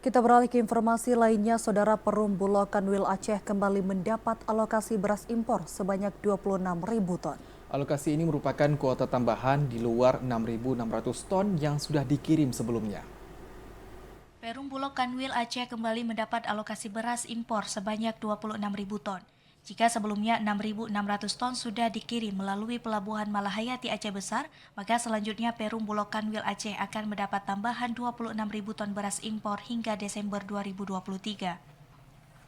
Kita beralih ke informasi lainnya, Saudara. Perum Bulog Kanwil Aceh kembali mendapat alokasi beras impor sebanyak 26.000 ton. Alokasi ini merupakan kuota tambahan di luar 6.600 ton yang sudah dikirim sebelumnya. Perum Bulog Kanwil Aceh kembali mendapat alokasi beras impor sebanyak 26.000 ton. Jika sebelumnya 6.600 ton sudah dikirim melalui Pelabuhan Malahayati Aceh Besar, maka selanjutnya Perum Bulog Kanwil Aceh akan mendapat tambahan 26.000 ton beras impor hingga Desember 2023.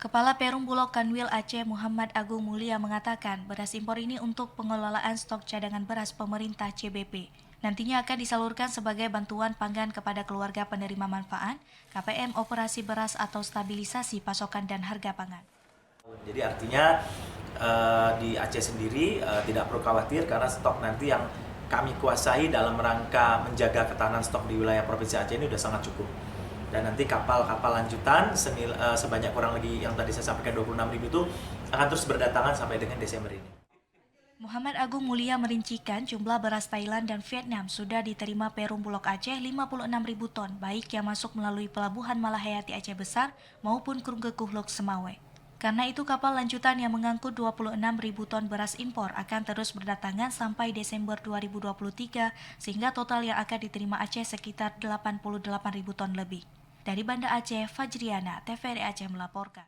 Kepala Perum Bulog Kanwil Aceh Muhammad Agung Mulia mengatakan beras impor ini untuk pengelolaan stok cadangan beras pemerintah CBP. Nantinya akan disalurkan sebagai bantuan pangan kepada keluarga penerima manfaat, KPM operasi beras atau stabilisasi pasokan dan harga pangan. Jadi artinya di Aceh sendiri tidak perlu khawatir karena stok nanti yang kami kuasai dalam rangka menjaga ketahanan stok di wilayah Provinsi Aceh ini sudah sangat cukup. Dan nanti kapal-kapal lanjutan sebanyak kurang lebih yang tadi saya sampaikan 26.000 itu akan terus berdatangan sampai dengan Desember ini. Muhammad Agung Mulia merincikan jumlah beras Thailand dan Vietnam sudah diterima Perum Bulog Aceh 56.000 ton, baik yang masuk melalui Pelabuhan Malahayati Aceh Besar maupun Krungkekuh Lok Semawe. Karena itu kapal lanjutan yang mengangkut 26.000 ton beras impor akan terus berdatangan sampai Desember 2023 sehingga total yang akan diterima Aceh sekitar 88.000 ton lebih. Dari Banda Aceh, Fajriana, TVRI Aceh melaporkan.